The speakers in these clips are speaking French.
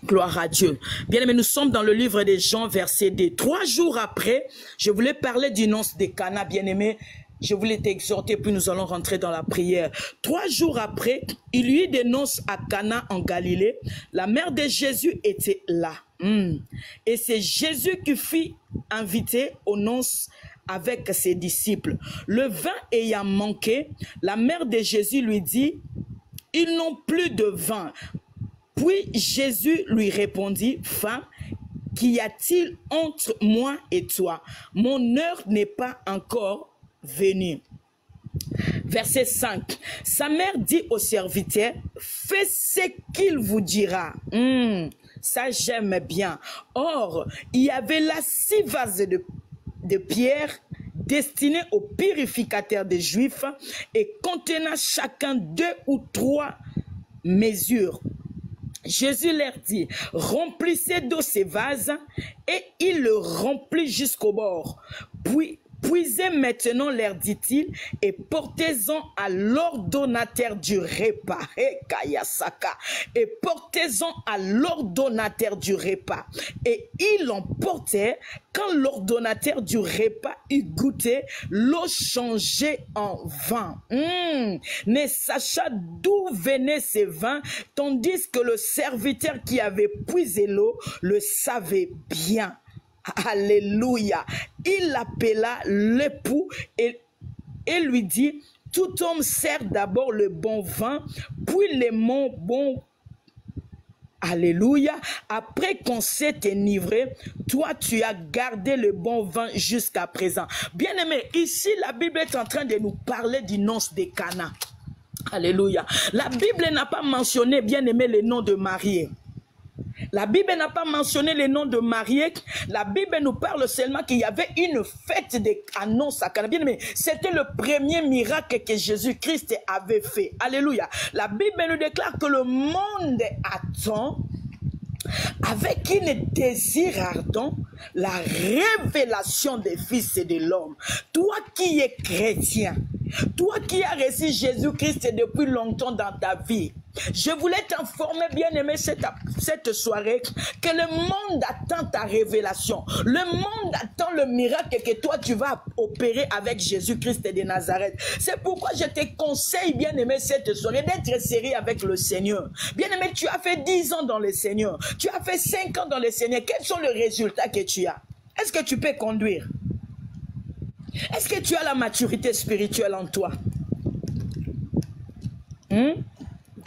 Gloire à Dieu. Bien aimé, nous sommes dans le livre des Jean, verset 2. 3 jours après, je voulais parler du nonce de Cana, bien aimé. Je voulais t'exhorter, puis nous allons rentrer dans la prière. 3 jours après, il y eut des noces à Cana en Galilée. La mère de Jésus était là. Et c'est Jésus qui fut invité aux noces avec ses disciples. Le vin ayant manqué, la mère de Jésus lui dit, « Ils n'ont plus de vin. » Puis Jésus lui répondit, « Femme, qu'y a-t-il entre moi et toi? Mon heure n'est pas encore venue. » Verset 5. Sa mère dit au serviteur, « Fais ce qu'il vous dira. » Ça j'aime bien. Or, il y avait là 6 vases de pierre destinés aux purificateurs des Juifs et contenant chacun 2 ou 3 mesures. Jésus leur dit, remplissez d'eau ces vases, et il le remplit jusqu'au bord. Puis, puisez maintenant, leur dit-il, et portez-en à l'ordonnateur du repas. Et portez-en à l'ordonnateur du repas. Et ils l'emportèrent. Quand l'ordonnateur du repas eut goûté, l'eau changeait en vin. Ne sachant d'où venaient ces vins, tandis que le serviteur qui avait puisé l'eau le savait bien. Alléluia. Il appela l'époux et lui dit, tout homme sert d'abord le bon vin, puis le moins bon. Alléluia. Après qu'on s'est enivré, toi tu as gardé le bon vin jusqu'à présent. Bien aimé, ici la Bible est en train de nous parler du nonce de Cana. Alléluia. La Bible n'a pas mentionné, bien aimé, le nom de mariée. La Bible n'a pas mentionné le nom de mariée. La Bible nous parle seulement qu'il y avait une fête d'annonce à Cana. Bien aimé, c'était le premier miracle que Jésus-Christ avait fait. Alléluia. La Bible nous déclare que le monde attend avec un désir ardent la révélation des fils de l'homme. Toi qui es chrétien, toi qui as reçu Jésus-Christ depuis longtemps dans ta vie, je voulais t'informer, bien aimé, cette soirée, que le monde attend ta révélation. Le monde attend le miracle que toi tu vas opérer avec Jésus-Christ de Nazareth. C'est pourquoi je te conseille, bien aimé, cette soirée, d'être sérieux avec le Seigneur. Bien aimé, tu as fait 10 ans dans le Seigneur. Tu as fait 5 ans dans le Seigneur. Quels sont les résultats que tu as? Est-ce que tu peux conduire? Est-ce que tu as la maturité spirituelle en toi?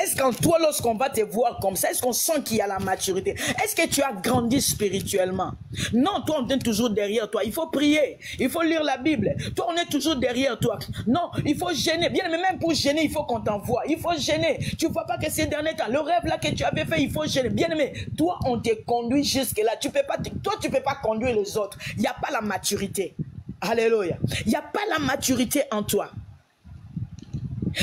Est-ce qu'en toi, lorsqu'on va te voir comme ça, est-ce qu'on sent qu'il y a la maturité? Est-ce que tu as grandi spirituellement? Non, toi, on est toujours derrière toi. Il faut prier. Il faut lire la Bible. Toi, on est toujours derrière toi. Non, il faut gêner. Bien, mais même pour gêner, il faut qu'on t'envoie. Il faut gêner. Tu ne vois pas que ces derniers temps, le rêve là que tu avais fait, il faut gêner. Bien aimé, toi, on te conduit jusque-là. Tu peux pas, toi, tu ne peux pas conduire les autres. Il n'y a pas la maturité. Alléluia. Il n'y a pas la maturité en toi.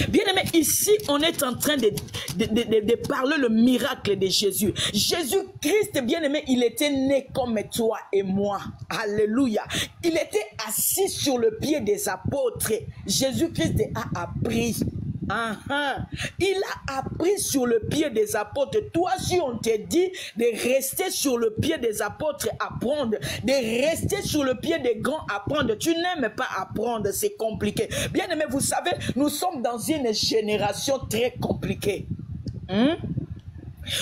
Bien aimé, ici, on est en train de parler le miracle de Jésus. Jésus-Christ, bien aimé, il était né comme toi et moi. Alléluia. Il était assis sur le pied des apôtres. Jésus-Christ a appris. Il a appris sur le pied des apôtres. Toi, si on te dit de rester sur le pied des apôtres, apprendre, de rester sur le pied des grands, apprendre, tu n'aimes pas apprendre, c'est compliqué. Bien aimé, vous savez, nous sommes dans une génération très compliquée.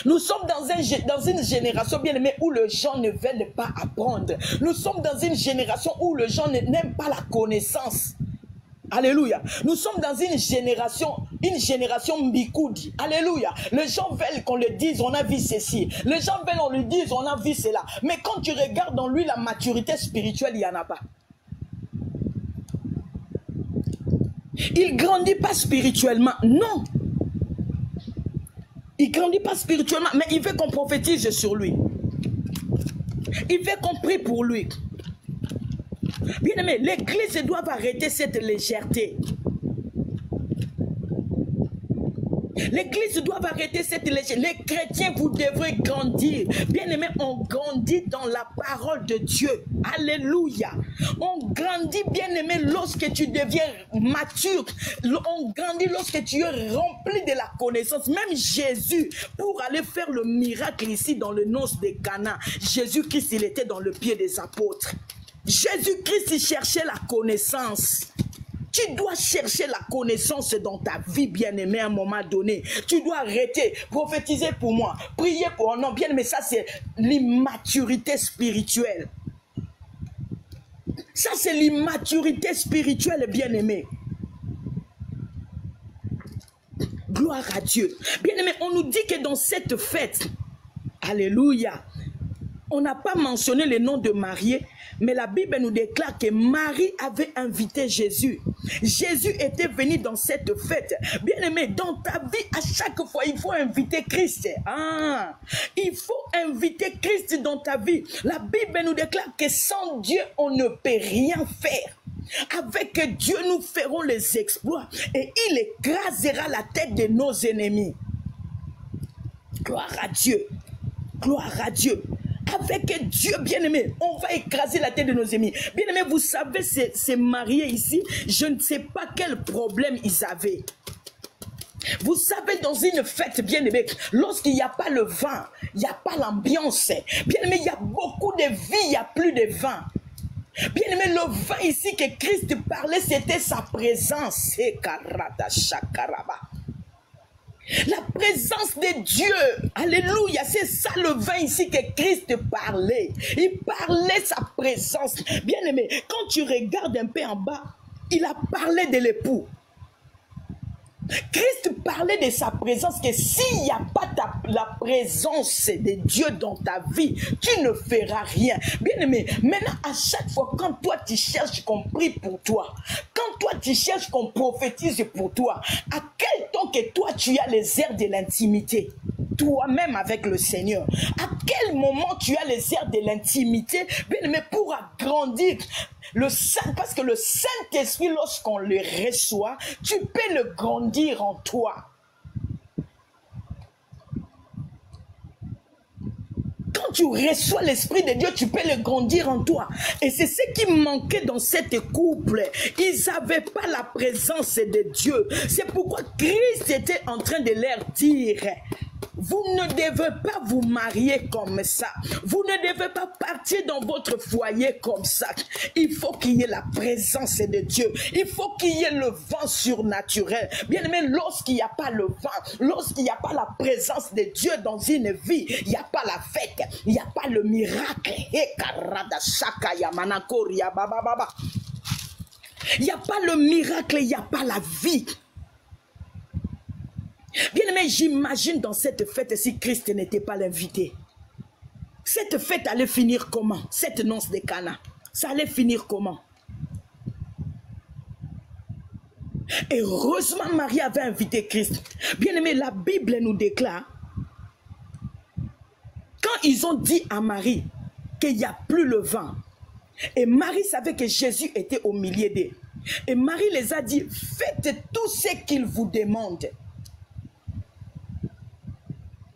Nous sommes dans une génération, bien aimée, où les gens ne veulent pas apprendre. Nous sommes dans une génération où les gens n'aiment pas la connaissance. Alléluia. Nous sommes dans une génération mbikoudi. Alléluia. Les gens veulent qu'on le dise, on a vu ceci. Les gens veulent qu'on le dise, on a vu cela. Mais quand tu regardes en lui la maturité spirituelle, il n'y en a pas. Il ne grandit pas spirituellement. Non. Il ne grandit pas spirituellement, mais il veut qu'on prophétise sur lui. Il veut qu'on prie pour lui. Bien aimé, l'église doit arrêter cette légèreté. L'église doit arrêter cette légèreté. Les chrétiens, vous devrez grandir. Bien-aimés, on grandit dans la parole de Dieu. Alléluia. On grandit, bien-aimé, lorsque tu deviens mature. On grandit lorsque tu es rempli de la connaissance. Même Jésus, pour aller faire le miracle ici dans le noces de Cana, Jésus-Christ, il était dans le pied des apôtres. Jésus-Christ, il cherchait la connaissance. Tu dois chercher la connaissance dans ta vie, bien-aimé, à un moment donné. Tu dois arrêter, prophétiser pour moi, prier pour un nom, bien-aimé. Ça, c'est l'immaturité spirituelle. Ça, c'est l'immaturité spirituelle, bien-aimé. Gloire à Dieu. Bien-aimé, on nous dit que dans cette fête, alléluia, on n'a pas mentionné le nom de Marie, mais la Bible nous déclare que Marie avait invité Jésus. Jésus était venu dans cette fête. Bien-aimé, dans ta vie, à chaque fois, il faut inviter Christ. Il faut inviter Christ dans ta vie. La Bible nous déclare que sans Dieu, on ne peut rien faire. Avec Dieu, nous ferons les exploits et il écrasera la tête de nos ennemis. Gloire à Dieu. Gloire à Dieu. Avec Dieu, bien-aimé, on va écraser la tête de nos ennemis. Bien-aimé, vous savez, ces mariés ici, je ne sais pas quel problème ils avaient. Vous savez, dans une fête, bien-aimé, lorsqu'il n'y a pas le vin, il n'y a pas l'ambiance. Bien-aimé, il y a beaucoup de vie, il n'y a plus de vin. Bien-aimé, le vin ici que Christ parlait, c'était sa présence. La présence de Dieu. Alléluia. C'est ça le vin ici que Christ parlait. Il parlait sa présence. Bien-aimé, quand tu regardes un peu en bas, il a parlé de l'époux. Christ parlait de sa présence, que s'il n'y a pas la présence de Dieu dans ta vie, tu ne feras rien. Bien-aimé, maintenant à chaque fois, quand toi tu cherches qu'on prie pour toi, quand toi tu cherches qu'on prophétise pour toi, à quel temps que toi tu as les airs de l'intimité, toi-même avec le Seigneur, à quel moment tu as les airs de l'intimité, bien-aimé, pour agrandir parce que le Saint-Esprit, lorsqu'on le reçoit, tu peux le grandir en toi. Quand tu reçois l'Esprit de Dieu, tu peux le grandir en toi. Et c'est ce qui manquait dans cette couple. Ils n'avaient pas la présence de Dieu. C'est pourquoi Christ était en train de leur dire: vous ne devez pas vous marier comme ça. Vous ne devez pas partir dans votre foyer comme ça. Il faut qu'il y ait la présence de Dieu. Il faut qu'il y ait le vent surnaturel. Bien aimé, lorsqu'il n'y a pas le vent, lorsqu'il n'y a pas la présence de Dieu dans une vie, il n'y a pas la fête, il n'y a pas le miracle. Il n'y a pas le miracle, il n'y a pas la vie. Bien aimé, j'imagine dans cette fête, si Christ n'était pas l'invité, cette fête allait finir comment? Cette noce de Cana, ça allait finir comment? Et heureusement, Marie avait invité Christ. Bien aimé, la Bible nous déclare, quand ils ont dit à Marie qu'il n'y a plus le vin, et Marie savait que Jésus était au milieu d'eux, et Marie les a dit: faites tout ce qu'il vous demande.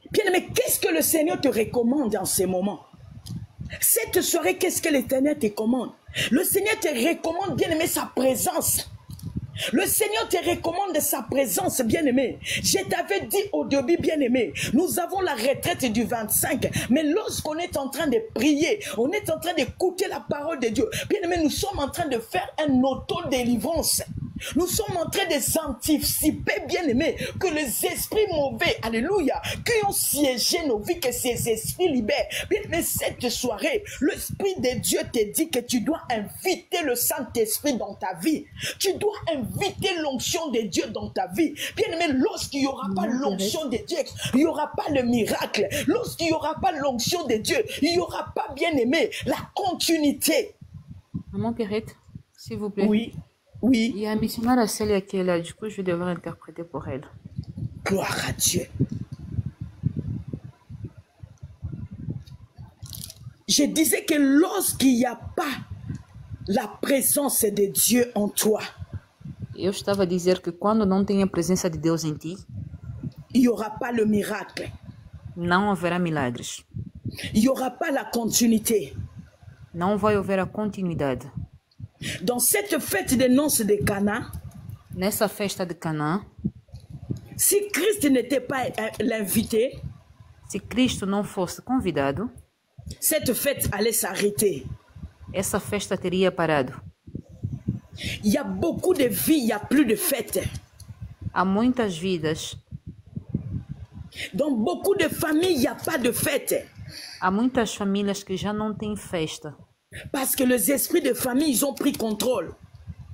Bien-aimé, qu'est-ce que le Seigneur te recommande en ces moments? Cette soirée, qu'est-ce que l'Éternel te commande? Le Seigneur te recommande, bien-aimé, sa présence. Le Seigneur te recommande sa présence, bien-aimé. Je t'avais dit au début, bien-aimé, nous avons la retraite du 25, mais lorsqu'on est en train de prier, on est en train d'écouter la parole de Dieu, bien-aimé, nous sommes en train de faire un auto-délivrance. Nous sommes en train de s'anticiper, bien-aimés, que les esprits mauvais, alléluia, qui ont siégé nos vies, que ces esprits libèrent. Bien-aimé, cette soirée, l'Esprit de Dieu te dit que tu dois inviter le Saint-Esprit dans ta vie. Tu dois inviter l'onction de Dieu dans ta vie. Bien-aimé, lorsqu'il n'y aura pas l'onction de Dieu, il n'y aura pas le miracle. Lorsqu'il n'y aura pas l'onction de Dieu, il n'y aura pas, bien-aimé, la continuité. Maman Pierrette, s'il vous plaît. Oui. Oui. Il y a un missionnaire à celle qui est là, du coup je vais devoir interpréter pour elle. Gloire à Dieu. Je disais que lorsqu'il n'y a pas la présence de Dieu en toi, eu estava a dizer que quando não tem a presença de Deus em ti, il n'y aura pas le miracle. não haverá milagres. Il n'y aura pas la continuité. Não vai haver a continuidade. Dans cette fête des noces de Cana, Nessa festa de Canaã, si Christ n'était pas l'invité, se Cristo não fosse convidado, cette fête allait s'arrêter. essa festa teria parado. Il y a beaucoup de vies, il n'y a plus de fêtes. Há muitas vidas, Dans beaucoup de familles, il n'y a pas de fête. há muitas famílias que já não têm festa, Parce que les esprits de famille, ils ont pris contrôle.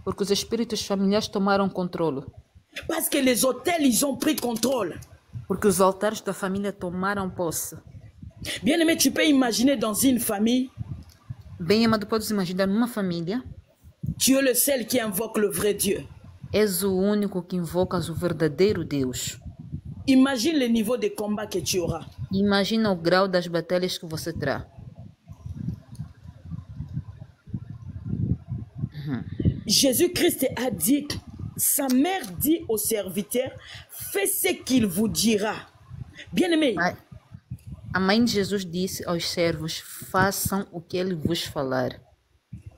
porque os espíritos familiares tomaram controle, Parce que les hôtels, ils ont pris contrôle. porque os altares da família tomaram posse. Bien-aimé, tu peux imaginer dans une famille, Bem, amado, podes imaginar numa família, tu es le seul qui invoque le vrai Dieu. és o único que invocas o verdadeiro Deus. Imagine le niveau de combat que tu auras. Imagina o grau das batalhas que você terá. Jésus-Christ a dit, sa mère dit au serviteur, fais ce qu'il vous dira. Bien-aimé, A mãe de Jesus disse aos servos, façam o que ele vos falar.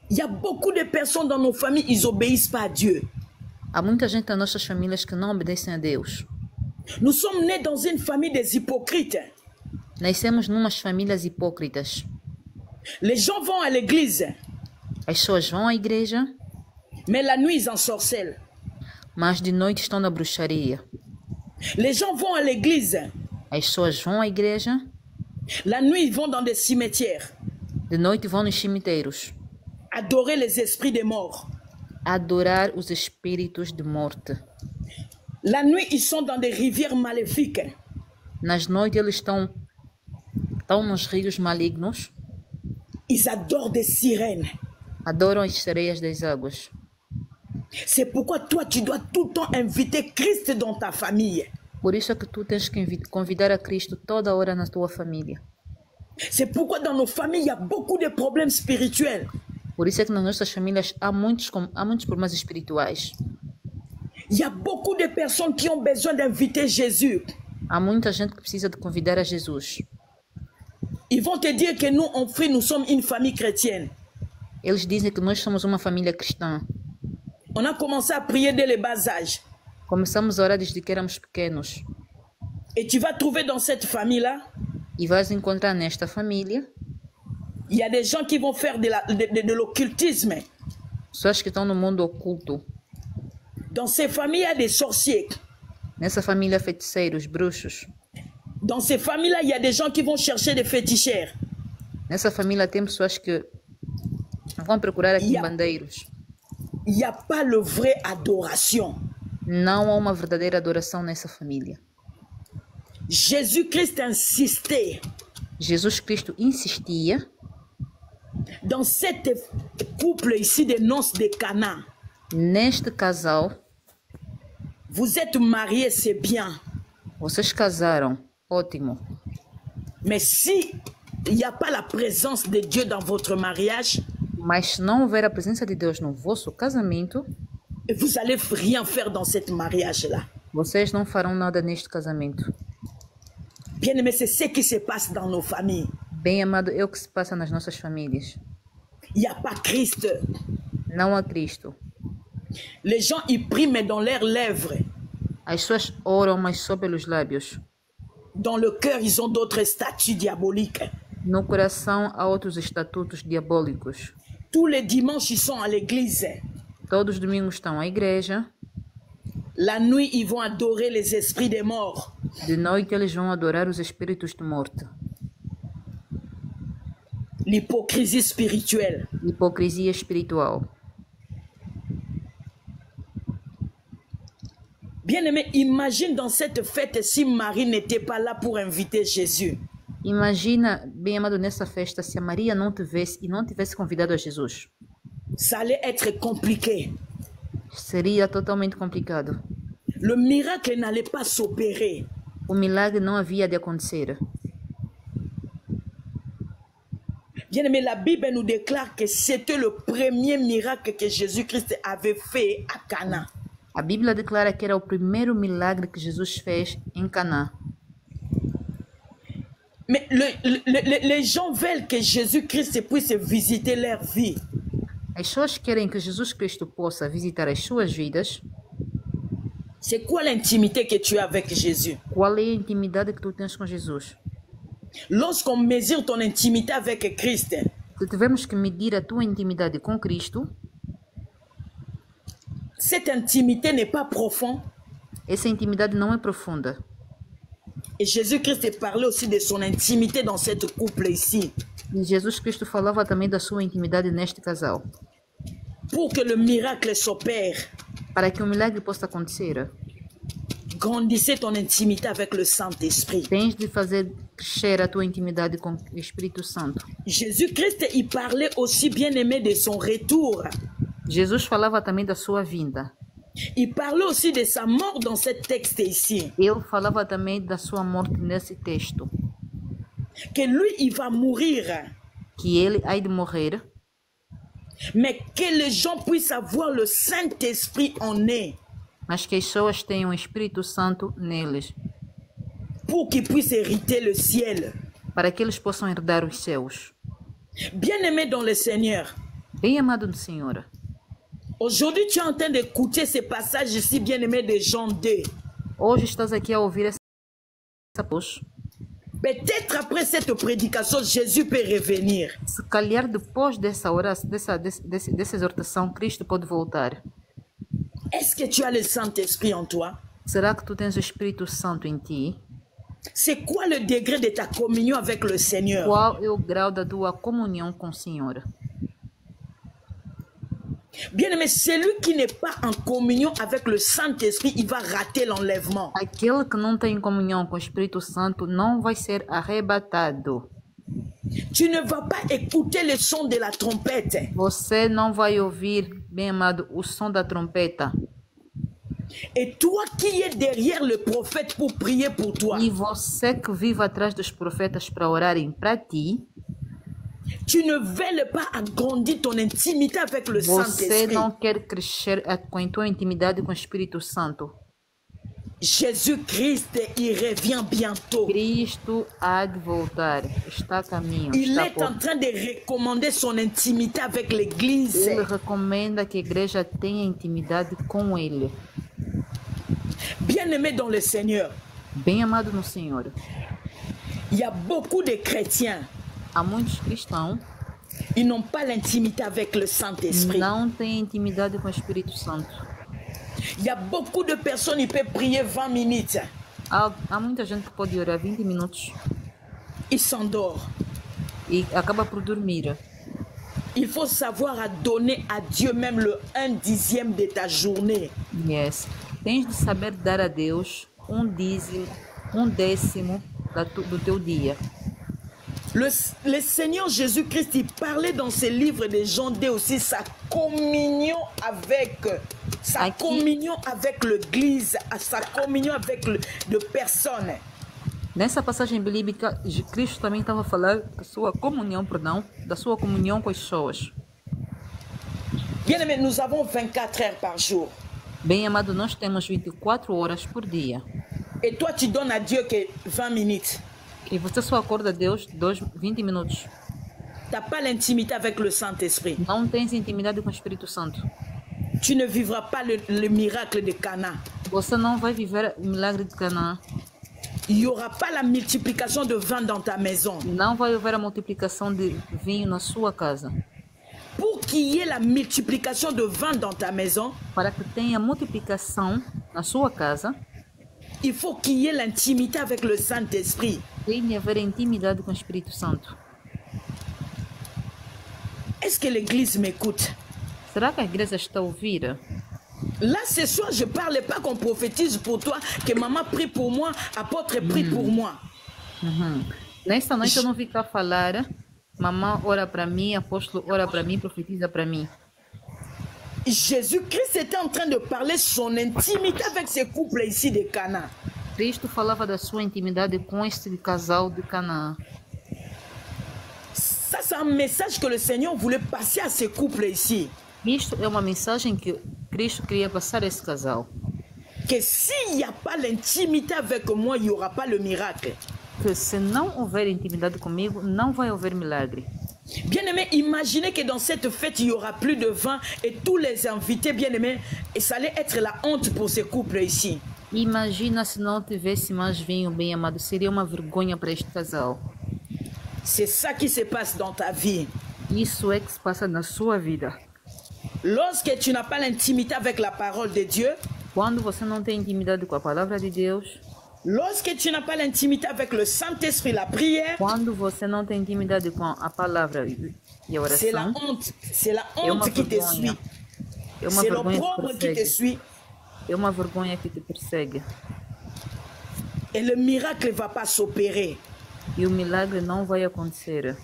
il y a beaucoup de personnes dans nos familles, ils n'obéissent pas à Dieu. Há muita gente nas nossas famílias que não obedecem a Deus. Nous sommes nés dans une famille des hypocrites. Nascemos numas famílias hipócritas. Les gens vont à l'église, As pessoas vão à igreja, mais la nuit, ils ensorcellent. mas de noite estão na bruxaria. Les gens vont à l'église, As pessoas vão à igreja, la nuit, ils vont dans des cimetières, de noite vão nos cemitérios, adorer les esprits des morts. adorar os espíritos de morte. La nuit, ils sont dans des rivières maléfiques. Nas noites eles estão nos rios malignos, Ils adorent des sirènes. adoram as sereias das águas. C'est pourquoi toi, tu dois tout le temps inviter Christ dans ta famille. Por isso é que tu tens que convidar a Cristo toda hora na tua família. C'est pourquoi dans nos familles, il y a beaucoup de problèmes spirituels. Por isso é que nas nossas famílias há muitos problemas espirituais. Il y a beaucoup de personnes qui ont besoin d'inviter Jésus. Há muita gente que precisa de convidar a Jesus. Ils vont te dire que nous, en Free, nous sommes une famille chrétienne. Eles dizem que nós somos uma família cristã. On a commencé à prier dès le bas âge. Começamos a orar desde que éramos pequenos. Et tu vas trouver dans cette famille-là, E vais encontrar nesta família il y a des gens qui vont faire de l'occultisme. pessoas que estão no mundo oculto. Dans ces familles, il y a des sorciers. Nessa família, feiticeiros, bruxos. Dans ces familles-là, il y a des gens qui vont chercher des fétichères. Nessa família tem pessoas que vão procurar aqui bandeiros. Il n'y a pas le vrai adoration. Não há uma verdadeira adoração nessa família. Jésus-Christ insistait Jesus Cristo insistia dans cette couple ici des noces de Cana. neste casal. Vous êtes mariés, c'est bien. Vocês casaram, ótimo. Mais si il n'y a pas la présence de Dieu dans votre mariage, Mas se não houver a presença de Deus no vosso casamento, vous allez rien faire dans ce mariage-là. vocês não farão nada neste casamento. Bien-aimé, c'est ce qui se passe dans nos familles. Bem amado, é o que se passa nas nossas famílias. Il n'y a pas Christ. Não há Cristo. Les gens, ils prient, mais dans leurs lèvres. As pessoas oram, mas só pelos lábios. Dans le cœur, ils ont d'autres statuts diaboliques. No coração há outros estatutos diabólicos. Tous les dimanches, ils sont à l'église. Todos os domingos estão à igreja. La nuit, ils vont adorer les esprits des morts. De noite eles vão adorar os espíritos de morte. L'hypocrisie spirituelle. Hipocrisia espiritual. Bien-aimé, imagine dans cette fête si Marie n'était pas là pour inviter Jésus. Imagina, bem amado, nessa festa, se a Maria não tivesse convidado a Jesus. Ça allait être compliqué. Seria totalmente complicado. Le miracle n'allait pas s'opérer. O milagre não havia de acontecer. Bien-aimé, la Bible nous déclare que c'était le premier miracle que Jésus-Christ avait fait à Cana. A Bíblia declara que era o primeiro milagre que Jesus fez em Canaã. Mais les gens veulent que Jésus-Christ puisse visiter leur vie. As pessoas querem que Jesus Cristo possa visitar as suas vidas. C'est quoi l'intimité que tu as avec Jésus? Qual é a intimidade que tu tens com Jesus? Lorsqu'on mesure ton intimité avec Christ, Se tivermos que medir a tua intimidade com Cristo, cette intimité n'est pas profonde. essa intimidade não é profunda. Et Jésus-Christ parlait aussi de son intimité dans cette couple ici. E Jesus Cristo falava também da sua intimidade neste casal. Pour que le miracle s'opère, Para que o milagre possa acontecer, grandissez ton intimité avec le Saint-Esprit. tens de fazer crescer a tua intimidade com o Espírito Santo. Jésus-Christ, il parlait aussi bien aimé de son retour. Jesus falava também da sua vinda. Il parlait aussi de sa mort dans ce texte ici. Ele falava também da sua morte nesse texto. Que lui, il va mourir. Que ele há de morrer, Mais que les gens puissent avoir le Saint-Esprit en eux. mas que as pessoas tenham o Espírito Santo neles, Pour qu'ils puissent hériter le ciel. para que eles possam herdar os céus. Bien-aimé dans le Seigneur, Bem amado do Senhor, aujourd'hui tu es en train d'écouter ce passage ici, bien-aimé de Jean 2. hoje estás aqui a ouvir essa voz. Peut-être après cette prédication, Jésus peut revenir. Se calhar depois dessa oração, dessa exortação, Cristo pode voltar. Est-ce que tu as le Saint-Esprit en toi? Será que tu tens o Espírito Santo em ti? C'est quoi le degré de ta communion avec le Seigneur? Qual é o grau da tua comunhão com o Senhor? Bien-aimé, celui qui n'est pas en communion avec le Saint-Esprit, il va rater l'enlèvement. Aquele que não tem comunhão com o Espírito Santo não vai ser arrebatado. Tu ne vas pas écouter le son de la trompette. Você não vai ouvir, bem amado, o som da trompeta. Et toi qui es derrière le prophète pour prier pour toi, E você que vive atrás dos profetas para orarem para ti, tu ne veux pas agrandir ton intimité avec le você Saint-Esprit. não quer crescer com a tua intimidade com o Espírito Santo. Jésus-Christ, il revient bientôt. Cristo há de voltar, está a caminho, Il está a est en porta. train de recommander son intimité avec l'Église. Ele recomenda que a igreja tenha intimidade com ele. Bien-aimé dans le Seigneur, Bem amado no Senhor, il y a beaucoup de chrétiens, há muitos cristãos ils n'ont pas l'intimité avec le Saint-Esprit. não têm intimidade com o Espírito Santo. Il y a beaucoup de personnes, ils peuvent prier 20 minutes, Há muita gente que pode orar 20 minutos ils s'endorment. e acaba por dormir. Il faut savoir à donner à Dieu même le 1/10 de ta journée. Yes. Tens de saber dar a Deus um décimo do teu dia. Le Seigneur Jésus-Christ, il parlait dans ses livres de Jean 2 aussi sa communion avec l'Église, sa communion avec de personnes. Nessa passagem bíblica, Cristo também estava falando da sua comunhão com as pessoas. Bien-aimé, nous avons 24 heures par jour. Bem amado, nós temos 24 horas por dia. Et toi, tu donnes à Dieu que 20 minutes. E você só acorda a Deus 20 minutos. Tu n'as pas l'intimité avec le Saint-Esprit. Não tens intimidade com o Espírito Santo. Tu ne vivras pas le miracle de Cana. Você não vai viver o milagre de Canaã. Il n'y aura pas la multiplication de vin dans ta maison. Não vai haver a multiplicação de vinho na sua casa. Pour qu'il y ait la multiplication de vin dans ta maison, Para que tenha multiplicação na sua casa, il faut qu'il y ait l'intimité avec le Saint-Esprit. tem de haver intimidade com o Espírito Santo. Est-ce que l'Église m'écoute? Será que a igreja está a ouvir? Là, ce soir, je ne parle pas qu'on prophétise pour toi, que maman prie pour moi, apôtre prie pour moi. Nesta noite eu não vim cá falar, mamãe ora para mim, apóstolo ora para mim, profetiza para mim. Jésus-Christ était en train de parler son intimité avec ce couple ici de Cana. Cristo falava da sua intimidade com este casal de Canaã. Ça, c'est un message que le Seigneur voulait passer à ce couple ici. Isto é uma mensagem que Cristo queria passar a esse casal. Que s'il n'y a pas l'intimité avec moi, il n'y aura pas le miracle. Que se não houver intimidade comigo, não vai haver milagre. Bien-aimés, imaginez que dans cette fête, il n'y aura plus de vin et tous les invités, bien-aimés, et ça allait être la honte pour ces couples ici. Imagina se não tivesse mais vinho, bem amado. Seria uma vergonha para este casal. C'est ça qui se passe dans ta vie. Isso é que se passa na sua vida. Lorsque tu n'as pas l'intimité avec la parole de Dieu, Quando você não tem intimidade com a palavra de Deus, lorsque tu n'as pas l'intimité avec le Saint-Esprit, la prière, quando você não tem intimidade com a palavra e a c'est la oração, honte. C'est la é uma honte qui te vergonha. suit. É uma C'est vergonha que l'opprobre qui te persegue. suit. É uma vergonha que te persegue. Et le miracle ne va pas s'opérer. E o milagre não vai acontecer.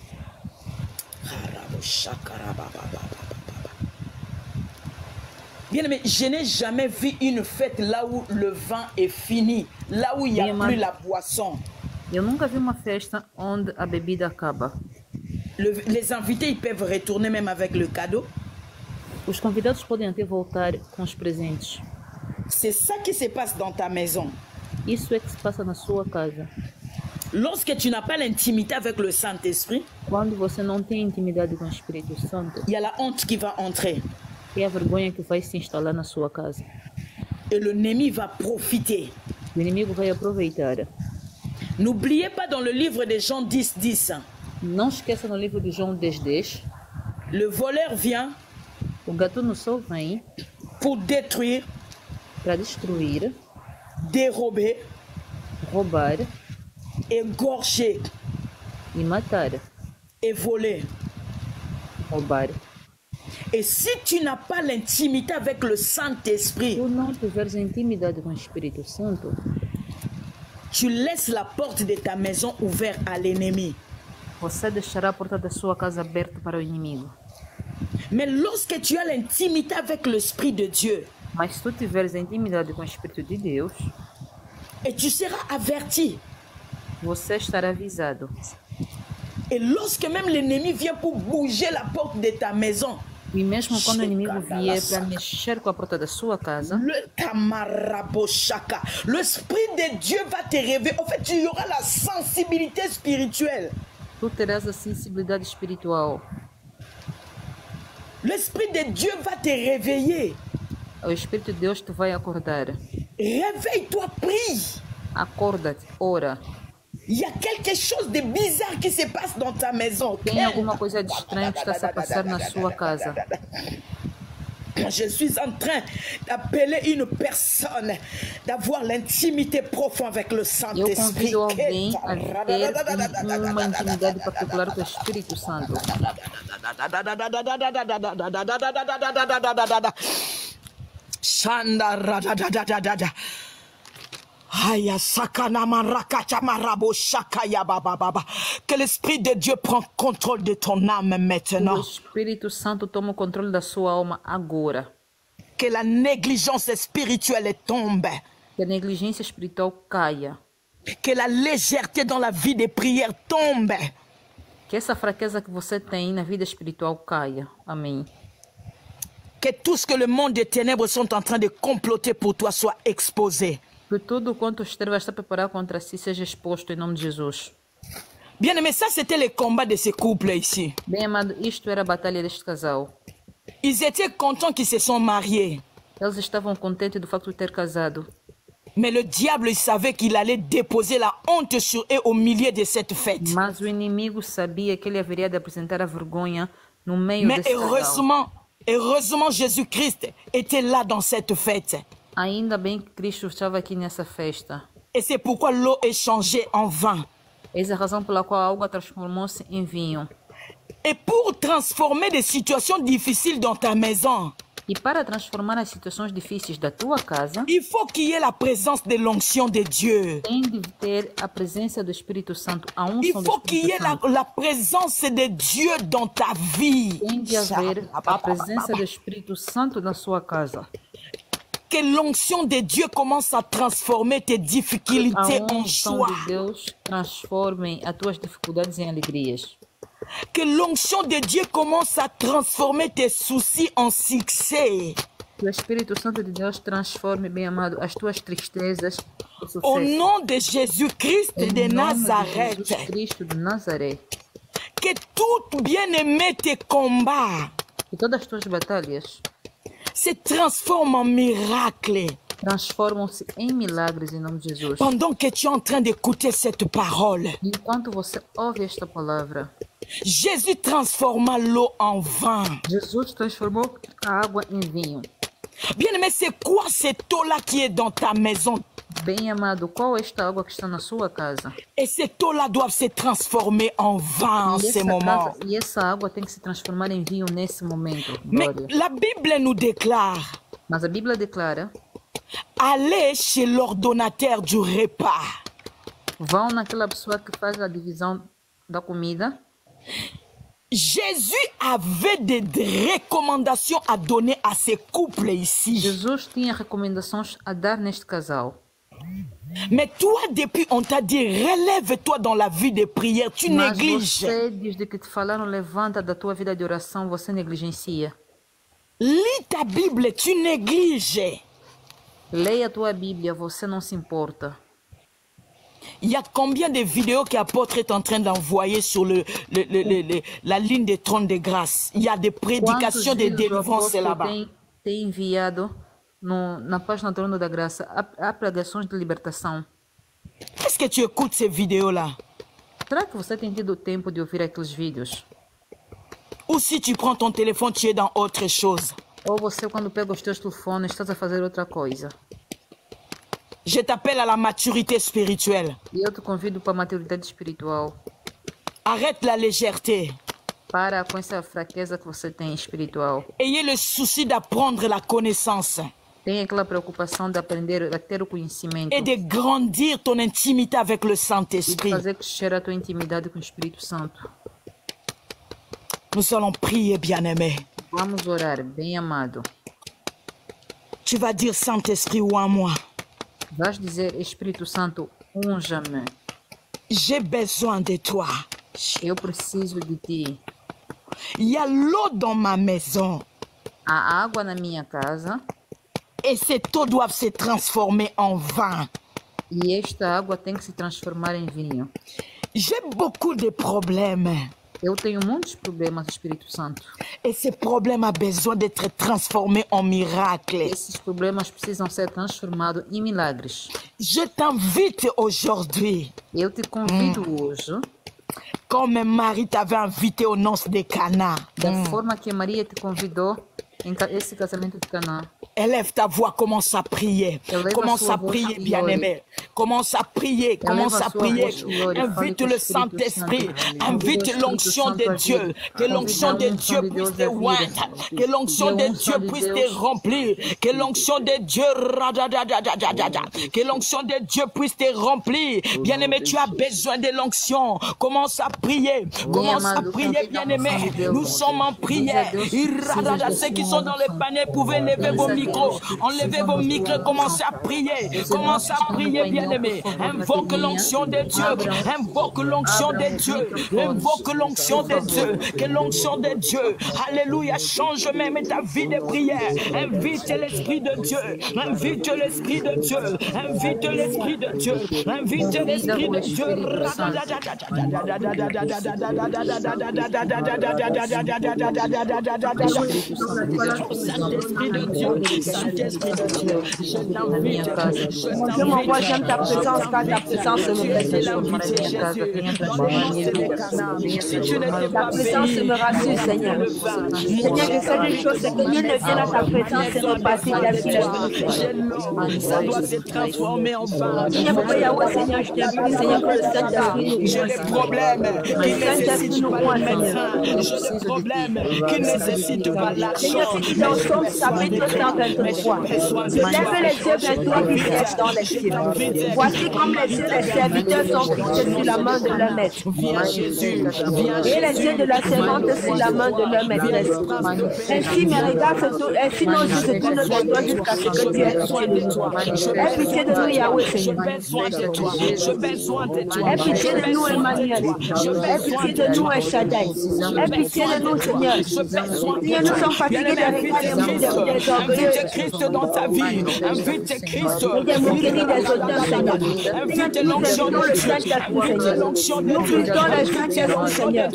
Bien-aimé, je n'ai jamais vu une fête là où le vin est fini, là où il n'y a Bien, plus madame. la boisson. Eu nunca vi uma festa onde a bebida acaba. Les invités, ils peuvent retourner même avec le cadeau. Os convidados podem até voltar com os presentes. C'est ça qui se passe dans ta maison. Isso é que se passa na sua casa. Lorsque tu n'as pas l'intimité avec le Saint-Esprit, Quando você não tem intimidade com o Espírito Santo, il y a la honte qui va entrer. é a vergonha que vai se instalar na sua casa. Et l'ennemi va profiter. O inimigo vai aproveitar. N'oubliez pas dans le livre de Jean 10, 10, Não esqueça no livro de João 10:10, le voleur vient o gatuno só vem pour détruire, para destruir, dérober, roubar égorger e matar. et voler. Roubar. Et si tu n'as pas l'intimité avec le Saint-Esprit, Se tu não tiveres intimidade com o Espírito Santo, tu laisses la porte de ta maison ouverte à l'ennemi. você deixará a porta da sua casa aberta para o inimigo. Mais lorsque tu as l'intimité avec l'Esprit de Dieu, Mas se tu tiveres a intimidade com o Espírito de Deus, et tu seras averti. você estará avisado. Et lorsque même l'ennemi vient pour bouger la porte de ta maison, E mesmo quando o inimigo vier para mexer com a porta da sua casa, le Kamaraboshaka, l'Esprit de Dieu va te révéler. En fait, tu auras la sensibilité spirituelle. tu terás a sensibilidade espiritual. L'Esprit de Dieu va te réveiller. O Espírito de Deus te vai acordar. Réveille-toi, prie. Acorda-te, ora. Il y a quelque chose de bizarre qui se passe dans ta maison. Tem alguma coisa de estranho que está a passar na sua casa. Je suis en train d'appeler une personne, d'avoir l'intimité profonde avec le Eu Saint-Esprit. convido alguém a ter uma intimidade particular com o Espírito Santo. Shanda radadadadada. Aya sakana marakacha marabo shakaya baba baba. Que l'Esprit de Dieu prend contrôle de ton âme O maintenant. Espírito Santo toma o controle da sua alma agora. Que la négligence spirituelle tombe. Que a negligência espiritual caia. Que la légèreté dans la vie des prières tombe. Que essa fraqueza que você tem na vida espiritual caia. Amém. Que tout ce que le monde des ténèbres sont en train de comploter pour toi soit exposé. Que tudo quanto as trevas está preparado contra si seja exposto em nome de Jesus. Bien aimé, ça c'était le combat de ces couples ici. Bem amado, isto era a batalha deste casal. Ils étaient contents qu'ils se sont mariés. Eles estavam contentes do facto de ter casado. Mais le diable, il savait qu'il allait déposer la honte sur eux au milieu de cette fête. Mas o inimigo sabia que ele haveria de apresentar a vergonha no meio Mais desse casal. heureusement, Jésus-Christ était là dans cette fête. Ainda bem que Cristo estava aqui nessa festa. Et c'est pourquoi l'eau est changée en vin. Essa é a razão pela qual a água transformou-se em vinho. Et pour transformer des situations difficiles dans ta maison, E para transformar as situações difíceis da tua casa, il faut qu'il y ait la présence de l'onction de Dieu. tem de ter a presença do Espírito Santo, a Il unção do faut qu'il y ait Espírito Santo. la présence de Dieu dans ta vie. Tem de haver a presença do Espírito Santo na sua casa. Que l'onction de Dieu commence à transformer tes A difficultés en unção joie. de Deus transforme as tuas dificuldades em alegrias. Que l'onction de Dieu commence à transformer tes soucis en succès. Que o Espírito Santo de Deus transforme, bem amado, as tuas tristezas em sucesso. Au nom de Jésus-Christ Em de nome Nazareth. de Jesus Cristo de Nazaré. Que tout bien-aimé tes combats Que todas as tuas batalhas se transforment en miracle. transformam-se em milagres em nome de Jesus. Pendant que tu es en train d'écouter cette parole, Enquanto você ouve esta palavra, Jésus transforma l'eau en vin. Jesus transformou a água em vinho. Bien-aimé, c'est quoi cette eau-là qui est dans ta maison? Bem amado, qual é esta água que está na sua casa? Et cette eau-là doit se transformer en vin en E ce essa, moment. e essa água tem que se transformar em vinho nesse momento. Mais Glória. la Bible nous déclare, Mas a Bíblia declara: allez chez l'ordonnateur du repas. vão naquela pessoa que faz a divisão da comida. Jésus avait des recommandations à donner à ces couples ici. Jesus tinha recomendações a dar neste casal. Mais toi, depuis, on t'a dit, relève-toi dans la vie de prière. Tu Mas négliges. você, desde que te falaram, levanta da tua vida de oração, você negligencia. Lis ta Bible, tu négliges. Leia a tua Bíblia, você não se importa. Il y a combien de vidéos qu'Apôtre est en train d'envoyer sur la ligne des trônes de grâce? Il y a des prédications de Quantos vídeos o délivrance apóstolo là-bas. tem enviado na página do Trono da Graça? Há pregações de libertação. Est-ce que tu écoutes ces vidéos-là? Será que você tem tido tempo de ouvir aqueles vídeos? Ou si tu prends ton téléphone, tu es dans autre chose? Ou você, quando pega os teus telefones, estás a fazer outra coisa? Je t'appelle à la maturité spirituelle. E eu te convido para a maturidade espiritual. Arrête la légèreté. Para com essa fraqueza que você tem espiritual. Ayez le souci d'apprendre la connaissance Tem aquela preocupação de aprender, de ter o conhecimento. et de grandir ton intimité avec le E de Saint-Esprit. fazer crescer a tua intimidade com o Espírito Santo. Nous allons prier, bien-aimé. Vamos orar, bem amado. Tu vas dire, Saint-Esprit, ou à moi. Vais dizer, Espírito Santo, unja-me. J'ai besoin de toi. Eu preciso de ti. Il y a l'eau dans ma maison. Há água na minha casa Et cette eau doit se transformer en vin. e esta água tem que se transformar em vinho. J'ai beaucoup de problèmes. Eu tenho muitos problemas, Espírito Santo. Et ces problèmes ont besoin d'être transformés en miracles. Esses problemas precisam ser transformados em milagres. Je t'invite aujourd'hui, Eu te convido hoje, comme Marie t'avait invité aux noces de Cana. da forma que Maria te convidou em esse casamento de Canaã. Élève ta voix, commence à prier. Élève Commence ta à voix, prier, Glory. bien-aimé. Commence à prier, commence Élève à ta prier. voix, Glory. Invite Fale le com o Saint-Esprit. Espírito Santo. Invite Convida o l'onction Espírito de Santo a Dieu. vir. Que l'onction de Convida a Dieu unção de puisse Deus te a vir. oindre. Que l'onction Que a de unção Dieu de puisse te Deus. remplir. Que l'onction de Dieu. Que l'onction de Dieu puisse te remplir. Bien-aimé, tu as besoin de l'onction. Commence à prier. Commence à amado, prier, convida a bien-aimé. unção de Deus. Nous sommes en prière. Ceux qui sont dans les paniers, pouvez lever vos micros. Enlevez vos micros, commencez à prier. Commencez à prier, bien-aimé. Invoque l'onction de Dieu. Invoque l'onction de Dieu. Invoque l'onction de Dieu. Que l'onction de Dieu, alléluia, change même ta vie de prière. Invite l'Esprit de Dieu. Invite l'Esprit de Dieu. Invite l'Esprit de Dieu. Invite l'Esprit de Dieu. Saint-Esprit de Dieu, Saint-Esprit de Dieu, je t'invite, Dieu m'envoie, j'aime ta présence, car ta présence me réjouit. Si tu n'étais Ta pas présence béni, me rassure, Seigneur. Seigneur, je sais une chose, c'est que nul ne vient à ta présence et repartir tel qu'il est venu. ça doit se transformer en vin. Seigneur, papa Yahweh, Seigneur, je te prie, Seigneur, que le Saint-Esprit nous J'ai des problèmes qui nécessitent pas l'argent. J'ai des problèmes qui nécessitent pas l'argent. Seigneur, si tu es au psaume chapitre 123, je lève les yeux vers toi qui cherches dans les cieux. Voici comme les yeux des serviteurs sont fixés sur la main de leur maître. Viens Jésus, viens Et les yeux de la servante sur la main de leur maîtresse. Ainsi mes regards se tournent, ainsi nos yeux se tournent vers toi jusqu'à ce que tu aies pitié de toi. Aie pitié de nous, Yahweh, Seigneur. J'ai besoin de toi. Aie pitié de nous, Emmanuel. Aie pitié de nous, El Shaddai. Aie pitié de nous, Seigneur. Seigneur, nous sommes fatigués invite Christ dans ta vie, invite Christ, invite l'onction de Dieu, invite l'onction de Dieu, Seigneur,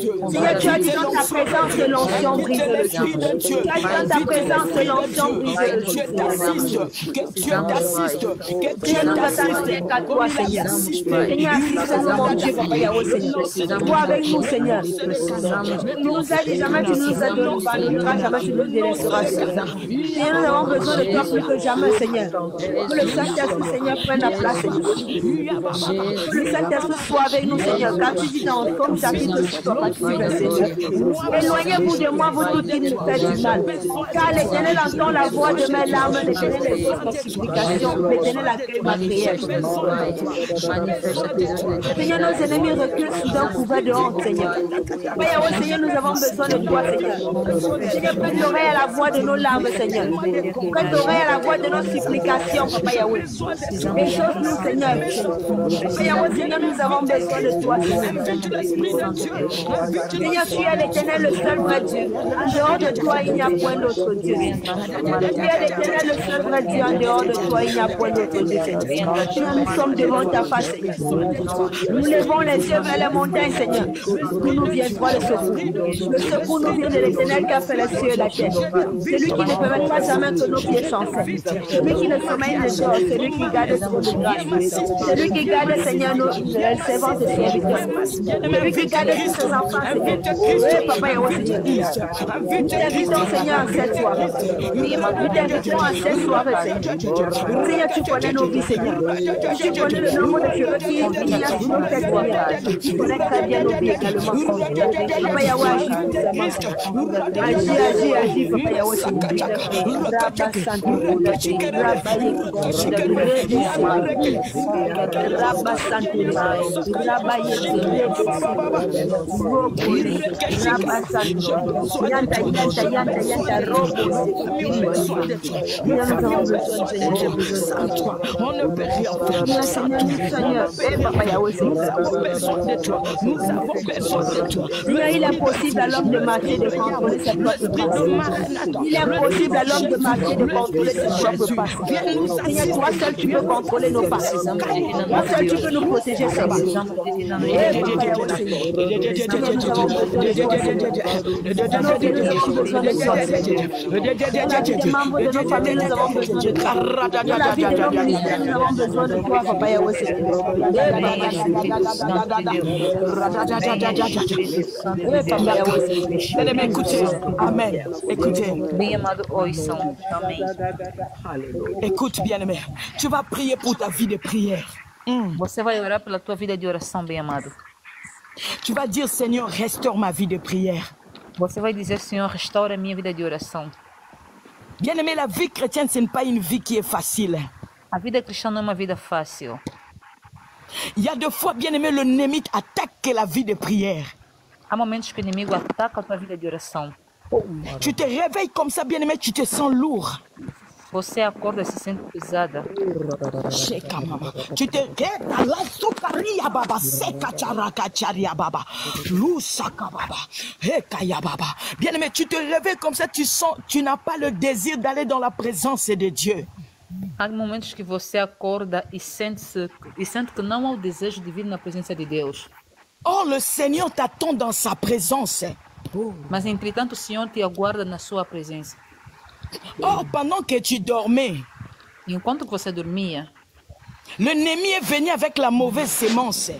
tu as dit dans ta présence que l'onction brise le joug. Tu as dit dans ta présence que l'onction brise le joug. Dieu t'assiste, que Dieu t'assiste, que Dieu t'assiste à toi, Seigneur. Seigneur, assiste-nous, mon Dieu, Papa Yahweh, Seigneur. Toi avec nous, Seigneur. Tu nous as dit jamais, tu nous as donné, jamais tu nous délaisseras, Seigneur. Seigneur, nous avons besoin de toi plus que jamais, Seigneur. Que le Saint-Esprit, Seigneur, prenne la place, Seigneur. Que le Saint-Esprit soit avec nous, Seigneur. Car tu dis dans comme chapitre 6, Seigneur. Éloignez-vous de moi, vous tous qui nous faites du mal. Car l'Éternel entend la voix de mes larmes, l'Éternel exauce mes supplications, l'Éternel accueille ma prière. Seigneur, nos ennemis reculent sous un couvert de honte, Seigneur. Seigneur, nous avons besoin de toi, Seigneur. Seigneur, prête l'oreille à la voix de nos larmes, Seigneur. Prête l'oreille à la voix de nos supplications, Papa Yahweh. Exauce-nous, Seigneur. Papa Yahweh, Seigneur, nous avons besoin de toi, Seigneur. Seigneur, tu es l'Éternel, le seul vrai Dieu. En dehors de toi, il n'y a point d'autre Dieu. Tu es l'Éternel, le seul vrai Dieu. En dehors de toi, il n'y a point d'autre Dieu, Seigneur. Nous sommes devant ta face, Seigneur. Nous levons les yeux vers les montagnes, Seigneur. Nous nous viendrons le secours. Le secours nous vient de l'Éternel qui a fait les cieux et la terre. Celui qui ne permet pas jamais que nos pieds s'enferment. Celui qui ne sommeille ne dort. Celui qui garde son grâce. Celui qui garde, Seigneur, nos servantes et serviteurs. Celui qui garde tous ses enfants, Seigneur. Oui, Papa Yahweh, Seigneur. Nous t'invitons, Seigneur, en cette soirée. Nous t'invitons en cette soirée, Seigneur. Seigneur, tu connais nos vies, Seigneur. Tu connais le nombre de cheveux qui y a sur nos têtes, Seigneur. Tu connais très bien nos vies également. Papa Yahweh, agis puissamment. Agis, Papa Yahweh, Seigneur. On ne peut rien faire. Nous avons besoin de toi. Il est possible à l'homme de marcher, de contrôler ses propres pas. Il est possible à l'homme de marcher, de contrôler ses propres pas. Seigneur, toi seul tu peux contrôler nos pas. Toi seul tu peux nous protéger, Seigneur. Membres de nos familles, nous avons besoin de toi. La vie de nos ministères, nous avons besoin de toi, Papa Yahweh. Écoutez, Amen. Écoutez. Écoute, bien-aimé. Tu vas prier pour ta vie de prière. Você vai orar pela tua vida de oração, bem amado. Tu vas dire, Seigneur, restaure ma vie de prière. Você vai dizer, Senhor, restaura a minha vida de oração. Bien-aimé, la vie chrétienne, ce n'est pas une vie qui est facile. A vida cristã não é uma vida fácil. Il y a des fois, bien-aimé, le némite attaque la vie de prière. Há momentos que o inimigo ataca a tua vida de oração. Tu te réveilles comme ça, bien-aimé, tu te sens lourd. Você acorda e se sente pesada. Tu te bien-aimé, tu te réveilles comme ça, tu n'as pas le désir d'aller dans la présence de Dieu. Há momentos que você acorda e sente que não há o desejo de vir na presença de Deus. Oh, le Seigneur t'attend dans sa présence. Mas, entretanto, o Senhor te aguarda na sua presença. Oh, pendant que tu dormais, enquanto que você dormia, l'ennemi est venu avec la mauvaise sémence.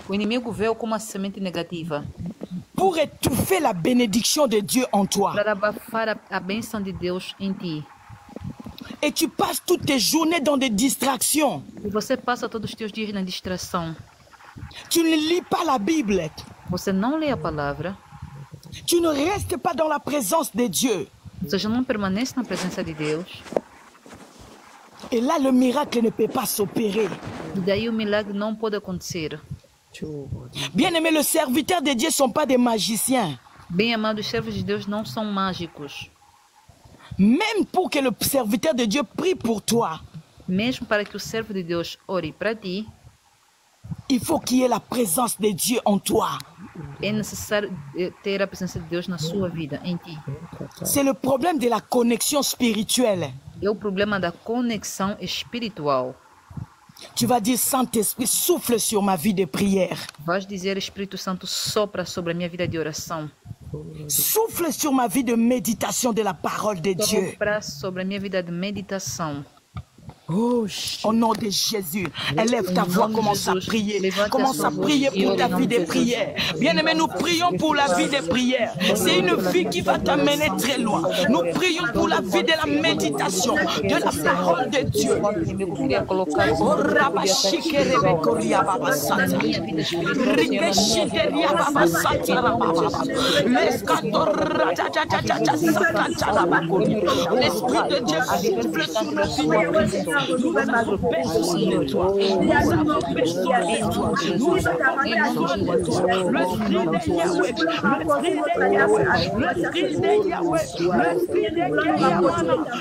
O inimigo veio com uma semente negativa. Pour étouffer la bénédiction de Dieu en toi. Para abafar a bênção de Deus em ti. Et tu passes toutes tes journées dans des distractions. E você passa todos os teus dias na distração. Tu ne lis pas la Bible. Você não lê a palavra. Tu ne restes pas dans la présence de Dieu. Ou seja, não permanece na presença de Deus. Et là, le miracle ne peut pas s'opérer. E daí o milagre não pode acontecer. Bien-aimés, les serviteurs de Dieu ne sont pas des magiciens. Bem amados, os servos de Deus não são mágicos. Même pour que le serviteur de Dieu prie pour toi, mesmo para que o servo de Deus ore para ti, il faut qu'il y ait la présence de Dieu en toi. É necessário ter a presença de Deus na sua vida, em ti. C'est le problème de la connexion spirituelle. É o problema da conexão espiritual. Tu vas dire, Saint-Esprit, souffle sur ma vie de prière. Vais dizer, Espírito Santo, sopra sobre a minha vida de oração. Souffle sur ma vie de méditation de la parole de Dieu. Sopra sobre a minha vida de meditação. Oh, au nom de Jésus, élève ta voix, commence à prier. Commence à prier pour ta vie de prière. Bien-aimés, nous prions pour la vie de prière. C'est une vie qui va t'amener très loin. Nous prions pour la vie de la méditation, de la parole de Dieu. L'Esprit de Dieu souffle sur nos vies. Nous avons besoin de toi. Nous avons besoin de toi. Nous avons besoin de toi. L'Esprit de Yahweh. L'Esprit de Yahweh. L'Esprit de Yahweh. L'Esprit de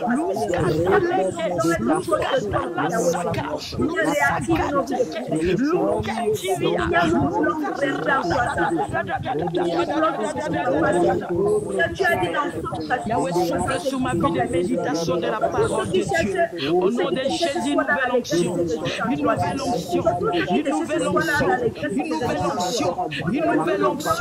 Yahweh, souffle sur ma vie de méditation de la parole de Dieu. Au nom de Jésus, une nouvelle onction, une nouvelle onction, une nouvelle onction, une nouvelle onction, une nouvelle onction, une nouvelle onction,